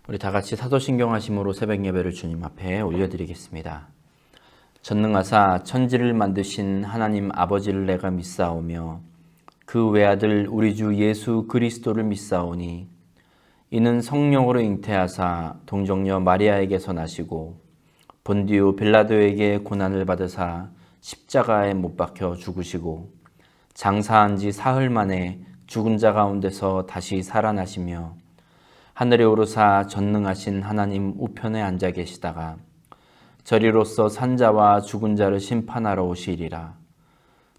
우리 다 같이 사도신경 하심으로 새벽 예배를 주님 앞에 올려드리겠습니다. 전능하사 천지를 만드신 하나님 아버지를 내가 믿사오며 그 외아들 우리 주 예수 그리스도를 믿사오니 이는 성령으로 잉태하사 동정녀 마리아에게서 나시고 본디오 빌라도에게 고난을 받으사 십자가에 못 박혀 죽으시고 장사한 지 사흘 만에 죽은 자 가운데서 다시 살아나시며 하늘에 오르사 전능하신 하나님 우편에 앉아 계시다가 저리로서 산자와 죽은 자를 심판하러 오시리라.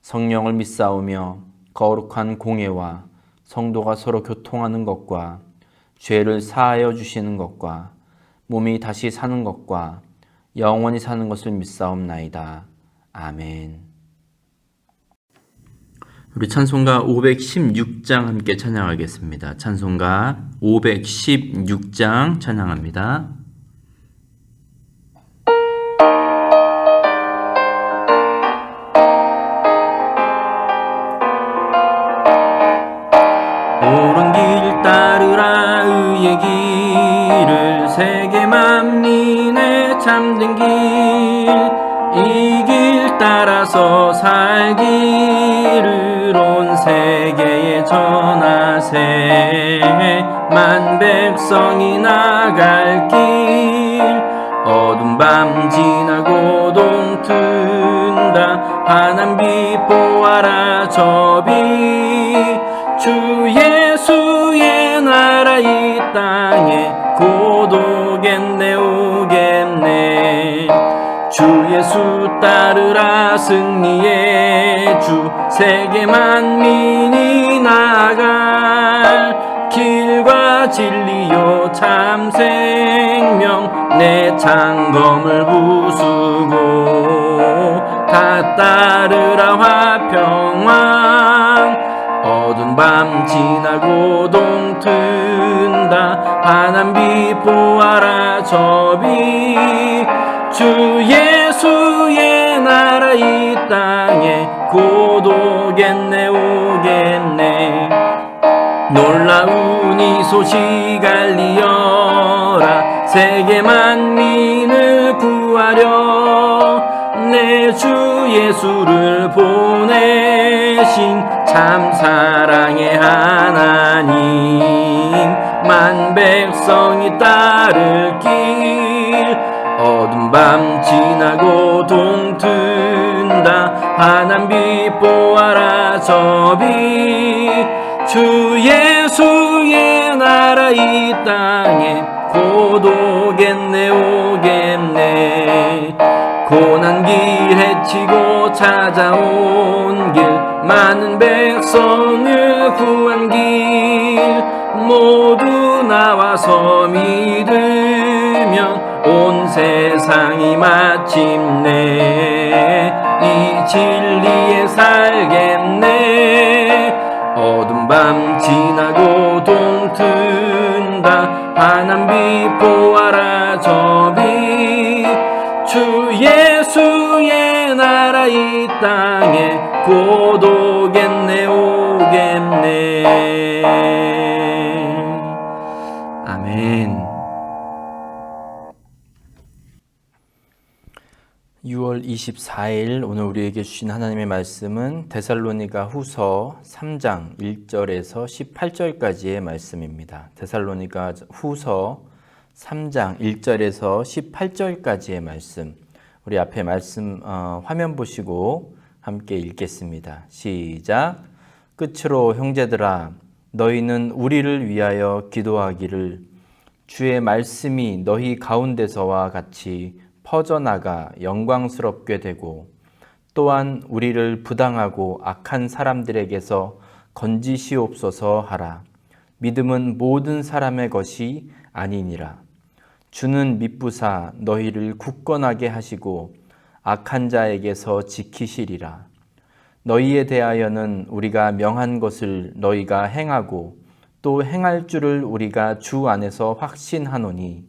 성령을 믿사오며 거룩한 공예와 성도가 서로 교통하는 것과 죄를 사하여 주시는 것과 몸이 다시 사는 것과 영원히 사는 것을 믿사옵나이다. 아멘. 우리 찬송가 516장 함께 찬양하겠습니다. 찬송가 516장 찬양합니다. 옳은 길 따르라 의의 길을 세계 만민의 참된 길 이 길 따라서 살기를 온 세계에 전하세. 만 백성이 나갈 길 어두운 밤 지나고 동튼다. 환한 빛 보아라 저 빛 주 예수의 나라 이 땅에 고독겠네 오겠네. 주 예수 따르라 승리의 주 세계 만민이 나갈 길과 진리요 참 생명 내 창검을 부수고 다 따르라 화평왕 어두운 밤 지나고 동튼다. 환한 빛 보아라 저 빛 주 예수의 나라 이 땅에 고독겠네 오겠네. 놀라운 이 소식 알리어라 세계 만민을 구하려 내 주 예수를 보내신 참 사랑의 하나님. 만 백성이 따를 길 어두운 밤 지나고 동튼다. 환한 빛 보아라 저 빛 주 예수의 나라 이 땅에 고독겠네 오겠네. 고난 길 헤치고 찾아온 길 많은 백성을 구한 길 모두 나와서 믿으면 온 세상이 마침내 이 진리에 살겠네. 어두운 밤 지나고 동튼다. 환한 빛 보아라 저 빛 주 예수의 나라 이 땅에 고독겠네 오겠네. 아멘. 6월 24일 오늘 우리에게 주신 하나님의 말씀은 데살로니가 후서 3장 1절에서 18절까지의 말씀입니다. 데살로니가 후서 3장 1절에서 18절까지의 말씀. 우리 앞에 말씀 화면 보시고 함께 읽겠습니다. 시작. 끝으로 형제들아 너희는 우리를 위하여 기도하기를 주의 말씀이 너희 가운데서와 같이 퍼져나가 영광스럽게 되고 또한 우리를 부당하고 악한 사람들에게서 건지시옵소서 하라. 믿음은 모든 사람의 것이 아니니라. 주는 미쁘사 너희를 굳건하게 하시고 악한 자에게서 지키시리라. 너희에 대하여는 우리가 명한 것을 너희가 행하고 또 행할 줄을 우리가 주 안에서 확신하노니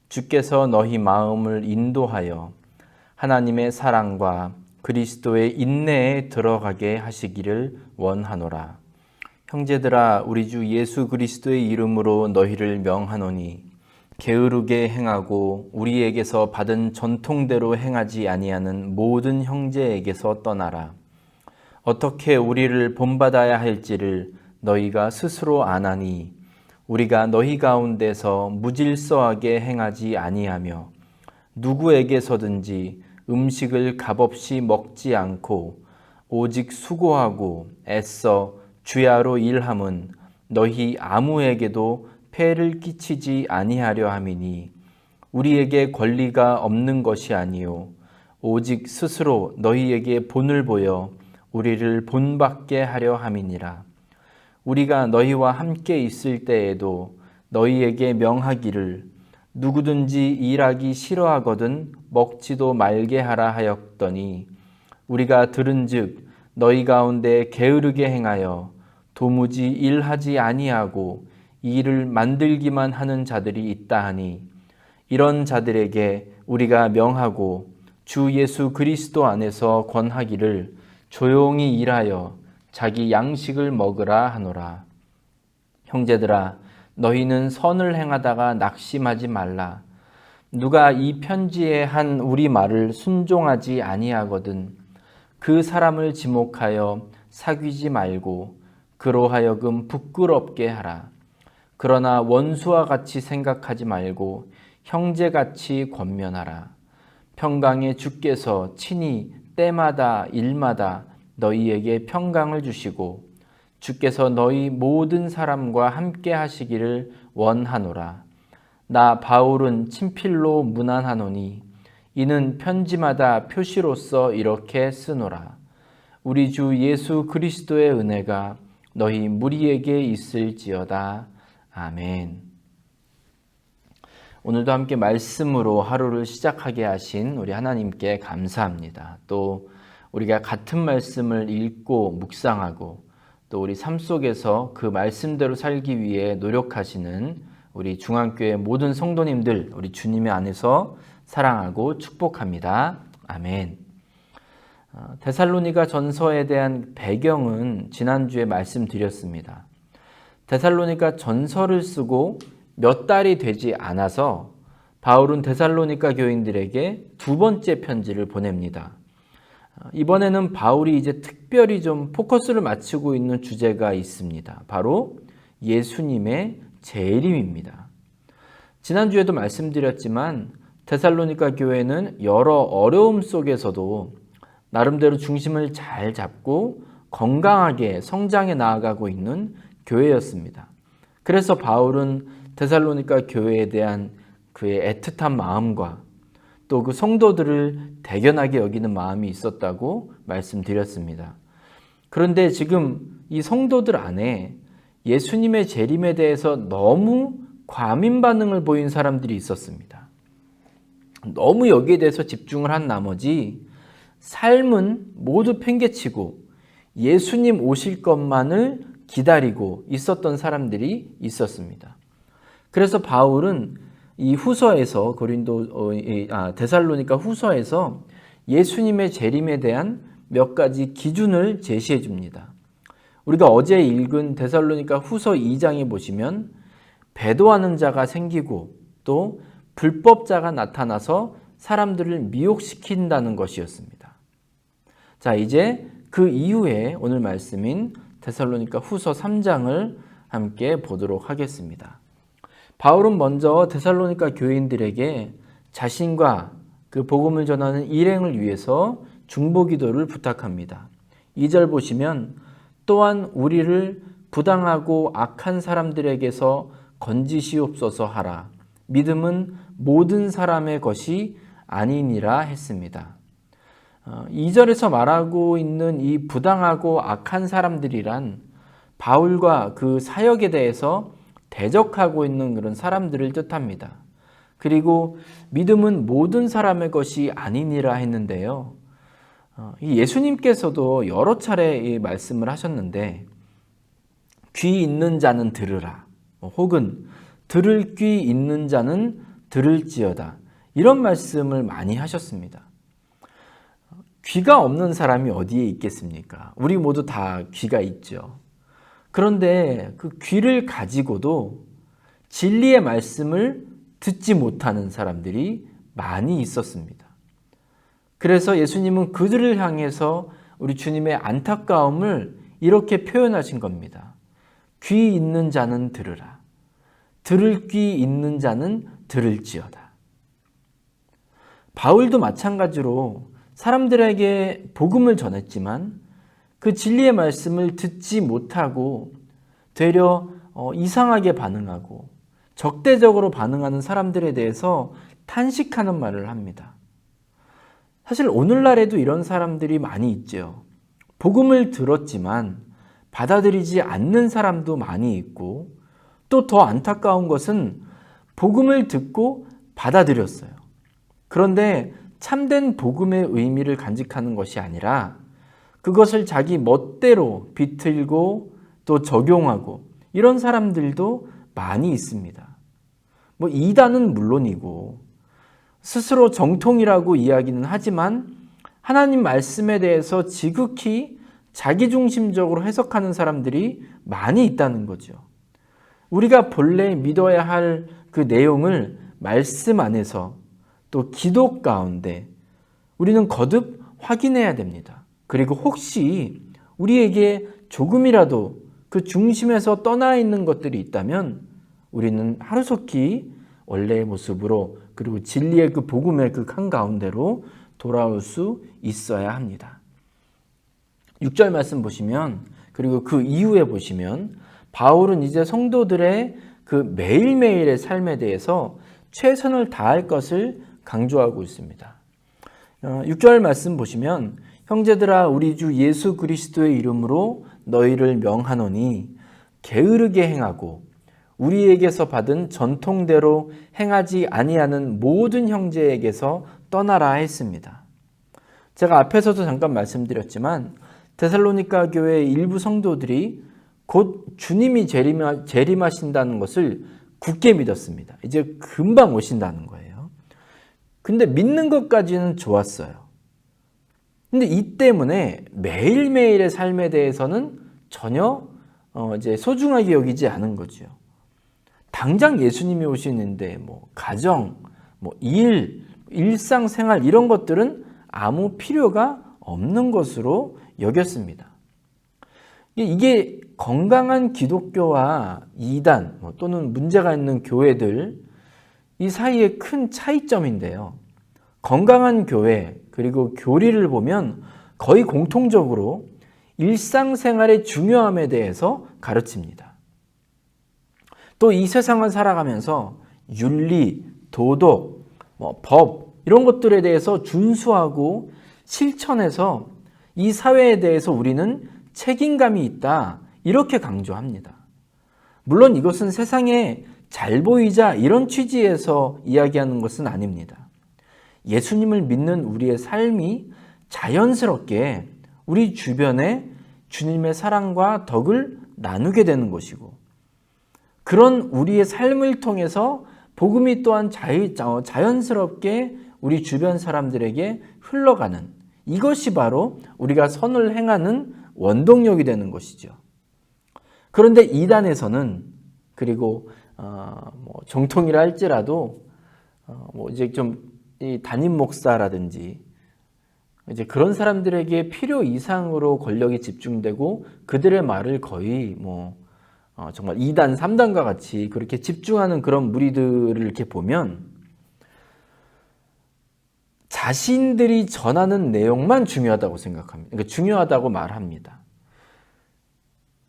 주께서 너희 마음을 인도하여 하나님의 사랑과 그리스도의 인내에 들어가게 하시기를 원하노라. 형제들아 우리 주 예수 그리스도의 이름으로 너희를 명하노니 게으르게 행하고 우리에게서 받은 전통대로 행하지 아니하는 모든 형제에게서 떠나라. 어떻게 우리를 본받아야 할지를 너희가 스스로 아나니 우리가 너희 가운데서 무질서하게 행하지 아니하며 누구에게서든지 음식을 값없이 먹지 않고 오직 수고하고 애써 주야로 일함은 너희 아무에게도 폐를 끼치지 아니하려 함이니 우리에게 권리가 없는 것이 아니요 오직 스스로 너희에게 본을 보여 우리를 본받게 하려 함이니라. 우리가 너희와 함께 있을 때에도 너희에게 명하기를 누구든지 일하기 싫어하거든 먹지도 말게 하라 하였더니 우리가 들은즉 너희 가운데 게으르게 행하여 도무지 일하지 아니하고 일을 만들기만 하는 자들이 있다 하니 이런 자들에게 우리가 명하고 주 예수 그리스도 안에서 권하기를 조용히 일하여 자기 양식을 먹으라 하노라. 형제들아, 너희는 선을 행하다가 낙심하지 말라. 누가 이 편지에 한 우리 말을 순종하지 아니하거든 그 사람을 지목하여 사귀지 말고 그로 하여금 부끄럽게 하라. 그러나 원수와 같이 생각하지 말고 형제같이 권면하라. 평강의 주께서 친히 때마다 일마다 너희에게 평강을 주시고 주께서 너희 모든 사람과 함께 하시기를 원하노라. 나 바울은 친필로 문안하노니 이는 편지마다 표시로서 이렇게 쓰노라. 우리 주 예수 그리스도의 은혜가 너희 무리에게 있을지어다. 아멘. 오늘도 함께 말씀으로 하루를 시작하게 하신 우리 하나님께 감사합니다. 또 우리가 같은 말씀을 읽고 묵상하고 또 우리 삶 속에서 그 말씀대로 살기 위해 노력하시는 우리 중앙교회 모든 성도님들 우리 주님의 안에서 사랑하고 축복합니다. 아멘. 데살로니가 전서에 대한 배경은 지난주에 말씀드렸습니다. 데살로니가 전서를 쓰고 몇 달이 되지 않아서 바울은 데살로니가 교인들에게 두 번째 편지를 보냅니다. 이번에는 바울이 이제 특별히 좀 포커스를 맞추고 있는 주제가 있습니다. 바로 예수님의 재림입니다. 지난주에도 말씀드렸지만 데살로니가 교회는 여러 어려움 속에서도 나름대로 중심을 잘 잡고 건강하게 성장해 나아가고 있는 교회였습니다. 그래서 바울은 데살로니가 교회에 대한 그의 애틋한 마음과 또 그 성도들을 대견하게 여기는 마음이 있었다고 말씀드렸습니다. 그런데 지금 이 성도들 안에 예수님의 재림에 대해서 너무 과민 반응을 보인 사람들이 있었습니다. 너무 여기에 대해서 집중을 한 나머지 삶은 모두 팽개치고 예수님 오실 것만을 기다리고 있었던 사람들이 있었습니다. 그래서 바울은 이 후서에서 데살로니가 후서에서 예수님의 재림에 대한 몇 가지 기준을 제시해 줍니다. 우리가 어제 읽은 데살로니가 후서 2장에 보시면 배도하는 자가 생기고 또 불법자가 나타나서 사람들을 미혹시킨다는 것이었습니다. 자, 이제 그 이후에 오늘 말씀인 데살로니가 후서 3장을 함께 보도록 하겠습니다. 바울은 먼저 데살로니가 교인들에게 자신과 그 복음을 전하는 일행을 위해서 중보기도를 부탁합니다. 2절 보시면 또한 우리를 부당하고 악한 사람들에게서 건지시옵소서 하라. 믿음은 모든 사람의 것이 아니니라 했습니다. 2절에서 말하고 있는 이 부당하고 악한 사람들이란 바울과 그 사역에 대해서 대적하고 있는 그런 사람들을 뜻합니다. 그리고 믿음은 모든 사람의 것이 아니니라 했는데요. 예수님께서도 여러 차례 이 말씀을 하셨는데 귀 있는 자는 들으라. 혹은 들을 귀 있는 자는 들을지어다. 이런 말씀을 많이 하셨습니다. 귀가 없는 사람이 어디에 있겠습니까? 우리 모두 다 귀가 있죠. 그런데 그 귀를 가지고도 진리의 말씀을 듣지 못하는 사람들이 많이 있었습니다. 그래서 예수님은 그들을 향해서 우리 주님의 안타까움을 이렇게 표현하신 겁니다. 귀 있는 자는 들으라. 들을 귀 있는 자는 들을지어다. 바울도 마찬가지로 사람들에게 복음을 전했지만 그 진리의 말씀을 듣지 못하고 되려 이상하게 반응하고 적대적으로 반응하는 사람들에 대해서 탄식하는 말을 합니다. 사실 오늘날에도 이런 사람들이 많이 있죠. 복음을 들었지만 받아들이지 않는 사람도 많이 있고, 또 더 안타까운 것은 복음을 듣고 받아들였어요. 그런데 참된 복음의 의미를 간직하는 것이 아니라 그것을 자기 멋대로 비틀고 또 적용하고 이런 사람들도 많이 있습니다. 이단은 물론이고 스스로 정통이라고 이야기는 하지만 하나님 말씀에 대해서 지극히 자기중심적으로 해석하는 사람들이 많이 있다는 거죠. 우리가 본래 믿어야 할 그 내용을 말씀 안에서 또 기도 가운데 우리는 거듭 확인해야 됩니다. 그리고 혹시 우리에게 조금이라도 그 중심에서 떠나 있는 것들이 있다면 우리는 하루속히 원래의 모습으로 그리고 진리의 그 복음의 그 한가운데로 돌아올 수 있어야 합니다. 6절 말씀 보시면, 그리고 그 이후에 보시면 바울은 이제 성도들의 그 매일매일의 삶에 대해서 최선을 다할 것을 강조하고 있습니다. 6절 말씀 보시면, 형제들아 우리 주 예수 그리스도의 이름으로 너희를 명하노니 게으르게 행하고 우리에게서 받은 전통대로 행하지 아니하는 모든 형제에게서 떠나라 했습니다. 제가 앞에서도 잠깐 말씀드렸지만 데살로니가 교회의 일부 성도들이 곧 주님이 재림하신다는 것을 굳게 믿었습니다. 이제 금방 오신다는 거예요. 근데 믿는 것까지는 좋았어요. 근데 이 때문에 매일매일의 삶에 대해서는 전혀 이제 소중하게 여기지 않은 거죠. 당장 예수님이 오시는데 가정, 일, 일상생활 이런 것들은 아무 필요가 없는 것으로 여겼습니다. 이게 건강한 기독교와 이단 또는 문제가 있는 교회들 이 사이에 큰 차이점인데요. 건강한 교회 그리고 교리를 보면 거의 공통적으로 일상생활의 중요함에 대해서 가르칩니다. 또 이 세상을 살아가면서 윤리, 도덕, 법 이런 것들에 대해서 준수하고 실천해서 이 사회에 대해서 우리는 책임감이 있다 이렇게 강조합니다. 물론 이것은 세상에 잘 보이자 이런 취지에서 이야기하는 것은 아닙니다. 예수님을 믿는 우리의 삶이 자연스럽게 우리 주변에 주님의 사랑과 덕을 나누게 되는 것이고, 그런 우리의 삶을 통해서 복음이 또한 자연스럽게 우리 주변 사람들에게 흘러가는, 이것이 바로 우리가 선을 행하는 원동력이 되는 것이죠. 그런데 이단에서는, 그리고 정통이라 할지라도 이제 좀 이 담임 목사라든지 이제 그런 사람들에게 필요 이상으로 권력이 집중되고 그들의 말을 거의 정말 2단, 3단과 같이 그렇게 집중하는 그런 무리들을 이렇게 보면 자신들이 전하는 내용만 중요하다고 생각합니다. 그러니까 중요하다고 말합니다.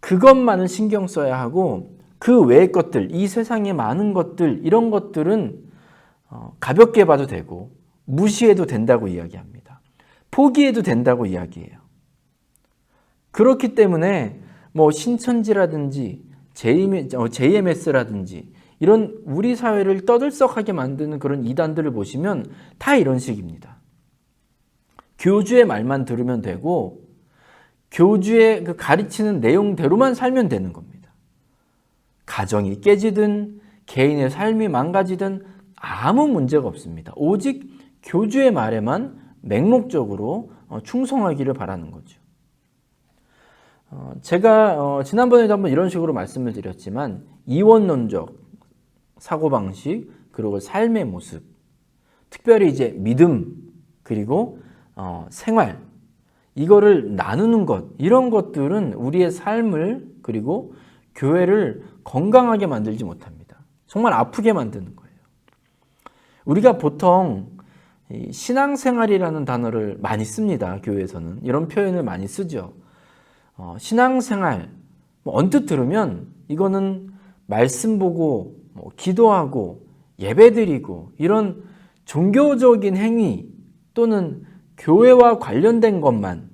그것만을 신경 써야 하고 그 외의 것들, 이 세상의 많은 것들, 이런 것들은 가볍게 봐도 되고 무시해도 된다고 이야기합니다. 포기해도 된다고 이야기해요. 그렇기 때문에 신천지라든지 JMS라든지 이런 우리 사회를 떠들썩하게 만드는 그런 이단들을 보시면 다 이런 식입니다. 교주의 말만 들으면 되고 교주의 그 가르치는 내용대로만 살면 되는 겁니다. 가정이 깨지든 개인의 삶이 망가지든 아무 문제가 없습니다. 오직 교주의 말에만 맹목적으로 충성하기를 바라는 거죠. 제가 지난번에도 한번 이런 식으로 말씀을 드렸지만 이원론적 사고방식 그리고 삶의 모습, 특별히 이제 믿음, 그리고 생활, 이거를 나누는 것, 이런 것들은 우리의 삶을 그리고 교회를 건강하게 만들지 못합니다. 정말 아프게 만드는 거예요. 우리가 보통 신앙생활이라는 단어를 많이 씁니다. 교회에서는 이런 표현을 많이 쓰죠. 신앙생활, 언뜻 들으면 이거는 말씀 보고 기도하고 예배드리고 이런 종교적인 행위 또는 교회와 관련된 것만,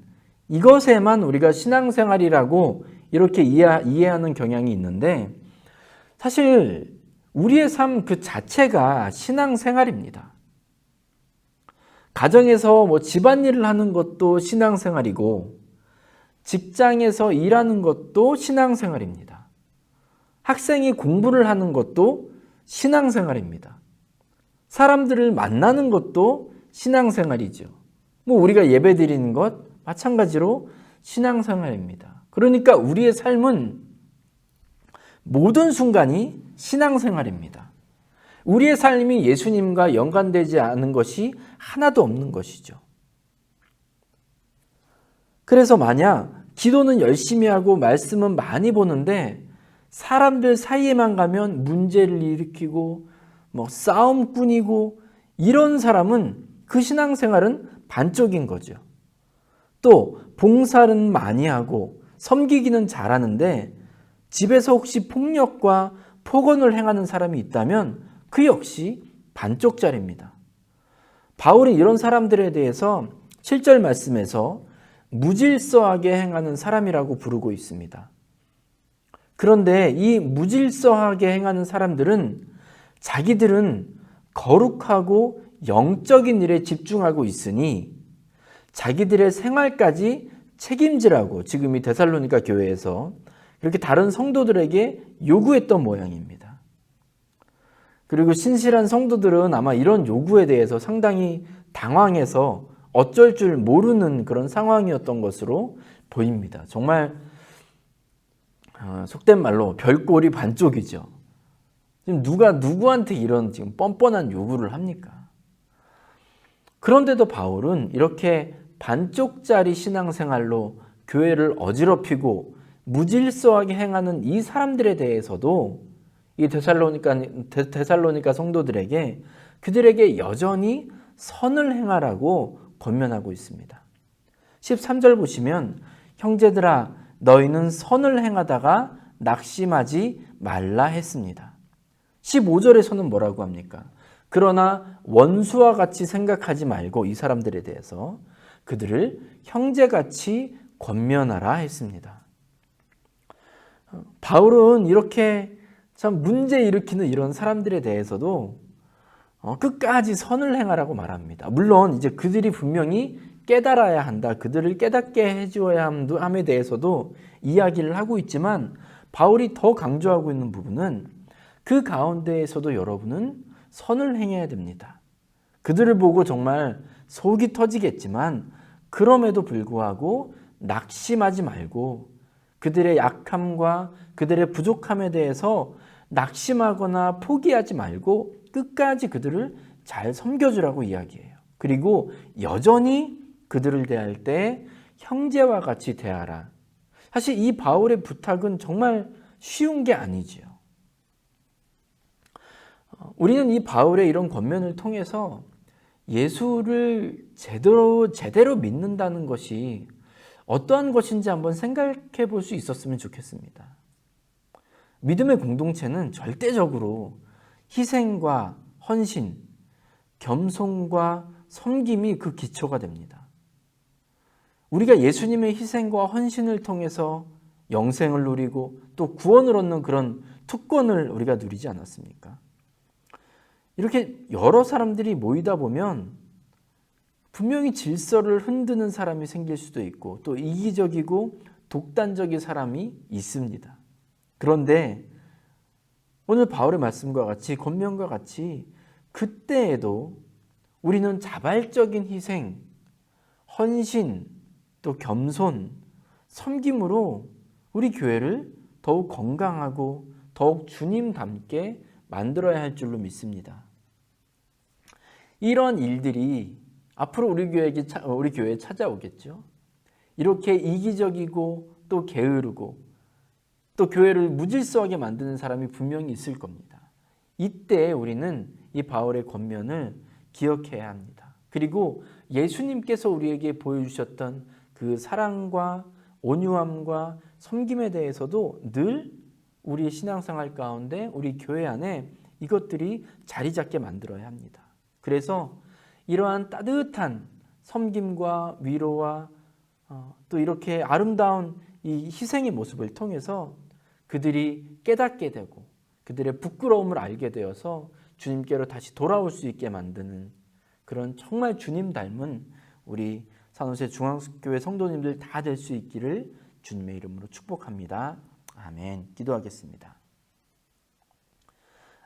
이것에만 우리가 신앙생활이라고 이렇게 이해하는 경향이 있는데, 사실 우리의 삶 그 자체가 신앙생활입니다. 가정에서 집안일을 하는 것도 신앙생활이고, 직장에서 일하는 것도 신앙생활입니다. 학생이 공부를 하는 것도 신앙생활입니다. 사람들을 만나는 것도 신앙생활이죠. 우리가 예배드리는 것 마찬가지로 신앙생활입니다. 그러니까 우리의 삶은 모든 순간이 신앙생활입니다. 우리의 삶이 예수님과 연관되지 않은 것이 하나도 없는 것이죠. 그래서 만약 기도는 열심히 하고 말씀은 많이 보는데 사람들 사이에만 가면 문제를 일으키고 싸움꾼이고, 이런 사람은 그 신앙생활은 반쪽인 거죠. 또 봉사는 많이 하고 섬기기는 잘하는데 집에서 혹시 폭력과 폭언을 행하는 사람이 있다면 그 역시 반쪽짜리입니다. 바울이 이런 사람들에 대해서 7절 말씀에서 무질서하게 행하는 사람이라고 부르고 있습니다. 그런데 이 무질서하게 행하는 사람들은 자기들은 거룩하고 영적인 일에 집중하고 있으니 자기들의 생활까지 책임지라고 지금 이 데살로니가 교회에서 이렇게 다른 성도들에게 요구했던 모양입니다. 그리고 신실한 성도들은 아마 이런 요구에 대해서 상당히 당황해서 어쩔 줄 모르는 그런 상황이었던 것으로 보입니다. 정말 속된 말로 별꼴이 반쪽이죠. 지금 누가 누구한테 이런 지금 뻔뻔한 요구를 합니까? 그런데도 바울은 이렇게 반쪽짜리 신앙생활로 교회를 어지럽히고 무질서하게 행하는 이 사람들에 대해서도 이 데살로니가 성도들에게 그들에게 여전히 선을 행하라고 권면하고 있습니다. 13절 보시면 형제들아 너희는 선을 행하다가 낙심하지 말라 했습니다. 15절에서는 뭐라고 합니까? 그러나 원수와 같이 생각하지 말고 이 사람들에 대해서 그들을 형제같이 권면하라 했습니다. 바울은 이렇게 참 문제 일으키는 이런 사람들에 대해서도 끝까지 선을 행하라고 말합니다. 물론 이제 그들이 분명히 깨달아야 한다, 그들을 깨닫게 해주어야 함에 대해서도 이야기를 하고 있지만 바울이 더 강조하고 있는 부분은 그 가운데에서도 여러분은 선을 행해야 됩니다. 그들을 보고 정말 속이 터지겠지만 그럼에도 불구하고 낙심하지 말고 그들의 약함과 그들의 부족함에 대해서 낙심하거나 포기하지 말고 끝까지 그들을 잘 섬겨주라고 이야기해요. 그리고 여전히 그들을 대할 때 형제와 같이 대하라. 사실 이 바울의 부탁은 정말 쉬운 게 아니지요. 우리는 이 바울의 이런 권면을 통해서 예수를 제대로 믿는다는 것이 어떠한 것인지 한번 생각해 볼 수 있었으면 좋겠습니다. 믿음의 공동체는 절대적으로 희생과 헌신, 겸손과 섬김이 그 기초가 됩니다. 우리가 예수님의 희생과 헌신을 통해서 영생을 누리고 또 구원을 얻는 그런 특권을 우리가 누리지 않았습니까? 이렇게 여러 사람들이 모이다 보면 분명히 질서를 흔드는 사람이 생길 수도 있고 또 이기적이고 독단적인 사람이 있습니다. 그런데 오늘 바울의 말씀과 같이 권면과 같이 그때에도 우리는 자발적인 희생, 헌신, 또 겸손, 섬김으로 우리 교회를 더욱 건강하고 더욱 주님 닮게 만들어야 할 줄로 믿습니다. 이런 일들이 앞으로 우리 교회에 찾아오겠죠. 이렇게 이기적이고 또 게으르고 또 교회를 무질서하게 만드는 사람이 분명히 있을 겁니다. 이때 우리는 이 바울의 권면을 기억해야 합니다. 그리고 예수님께서 우리에게 보여주셨던 그 사랑과 온유함과 섬김에 대해서도 늘 우리의 신앙생활 가운데 우리 교회 안에 이것들이 자리 잡게 만들어야 합니다. 그래서 이러한 따뜻한 섬김과 위로와 또 이렇게 아름다운 이 희생의 모습을 통해서 그들이 깨닫게 되고 그들의 부끄러움을 알게 되어서 주님께로 다시 돌아올 수 있게 만드는 그런 정말 주님 닮은 우리 산호세 중앙교회 성도님들 다 될 수 있기를 주님의 이름으로 축복합니다. 아멘. 기도하겠습니다.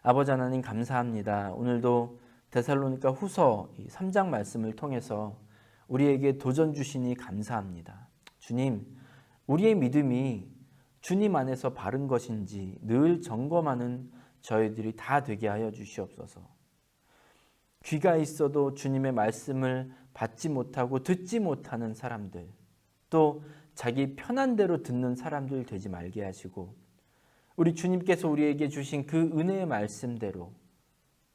아버지 하나님 감사합니다. 오늘도 데살로니가 후서 3장 말씀을 통해서 우리에게 도전 주시니 감사합니다. 주님, 우리의 믿음이 주님 안에서 바른 것인지 늘 점검하는 저희들이 다 되게 하여 주시옵소서. 귀가 있어도 주님의 말씀을 받지 못하고 듣지 못하는 사람들, 또 자기 편한 대로 듣는 사람들 되지 말게 하시고 우리 주님께서 우리에게 주신 그 은혜의 말씀대로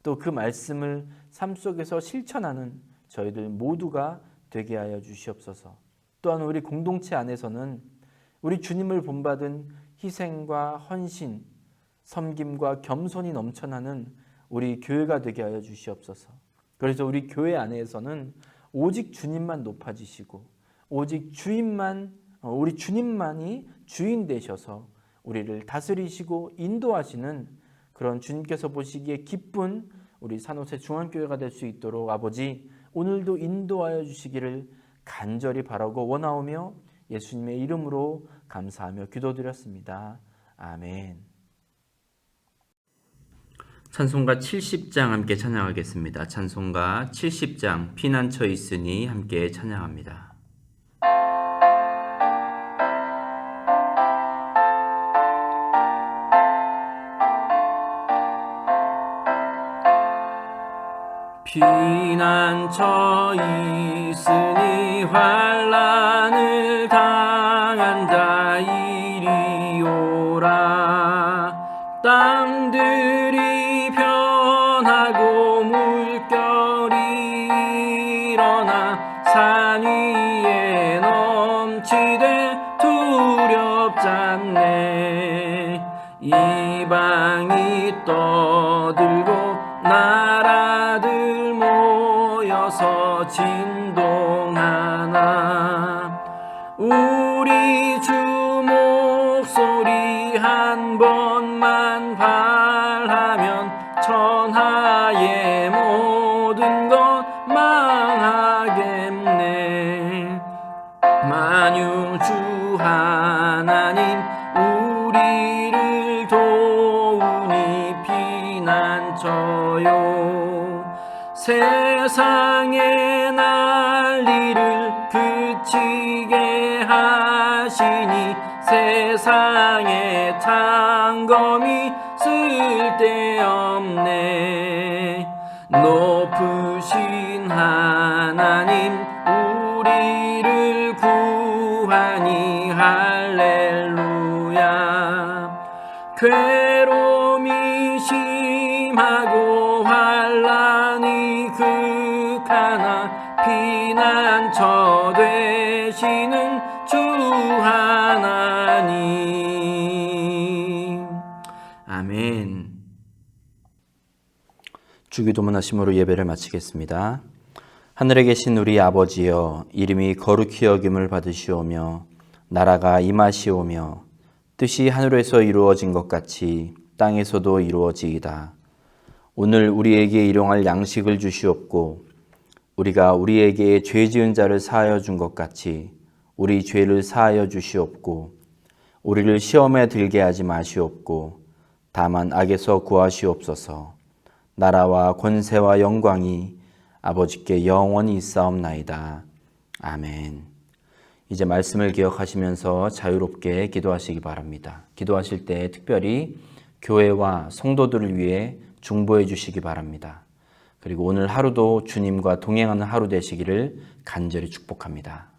또 그 말씀을 삶 속에서 실천하는 저희들 모두가 되게 하여 주시옵소서. 또한 우리 공동체 안에서는 우리 주님을 본받은 희생과 헌신, 섬김과 겸손이 넘쳐나는 우리 교회가 되게 하여 주시옵소서. 그래서 우리 교회 안에서는 오직 주님만 높아지시고 오직 우리 주님만이 주인 되셔서 우리를 다스리시고 인도하시는 그런 주님께서 보시기에 기쁜 우리 산호세 중앙교회가 될 수 있도록 아버지 오늘도 인도하여 주시기를 간절히 바라고 원하오며 예수님의 이름으로 감사하며 기도드렸습니다. 아멘. 찬송가 70장 함께 찬양하겠습니다. 찬송가 70장 피난처 있으니 함께 찬양합니다. 피난처 있으니 환난을 당한 자 이리 오라. 땅들이 변하고 물결이 일어나 산 위에 넘치되 두렵잖네. 이방이 떠들고 나라들 모여서 진동하나. 우리 주 목소리 한 번만 발하면 천하의 모든 것 망하겠네. 만유주 하나님 우리를 도우니 피난처요. 세상의 난리를 그치게 하시니 세상의 탕검이 쓸데없네. 높으신 하나님 우리를 구하니 할렐루야. 괴로움이 심하고 환난이 극하나 피난처 되시는 주 하나님. 아멘. 주기도문 하심으로 예배를 마치겠습니다. 하늘에 계신 우리 아버지여, 이름이 거룩히 여김을 받으시오며 나라가 임하시오며 뜻이 하늘에서 이루어진 것 같이 땅에서도 이루어지이다. 오늘 우리에게 일용할 양식을 주시옵고 우리가 우리에게 죄 지은 자를 사하여 준 것 같이 우리 죄를 사하여 주시옵고 우리를 시험에 들게 하지 마시옵고 다만 악에서 구하시옵소서. 나라와 권세와 영광이 아버지께 영원히 있사옵나이다. 아멘. 이제 말씀을 기억하시면서 자유롭게 기도하시기 바랍니다. 기도하실 때 특별히 교회와 성도들을 위해 중보해 주시기 바랍니다. 그리고 오늘 하루도 주님과 동행하는 하루 되시기를 간절히 축복합니다.